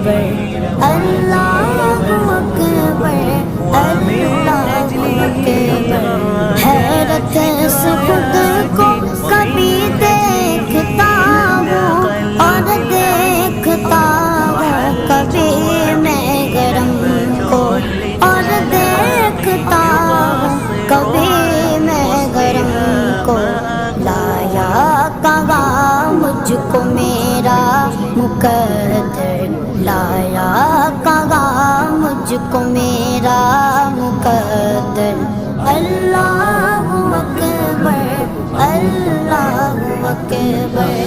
اکبر اللہ اکبر اللہ اکبر حیرت سے خود کو کبھی دیکھتا ہوں اور دیکھتا ہوں کبھی میں گرم کو اور دیکھتا ہوں کبھی میں گرم کو لایا کہاں مجھ کو میرا مقدر لایا کہاں مجھ کو میرا مقدر اللہ اکبر اللہ اکبر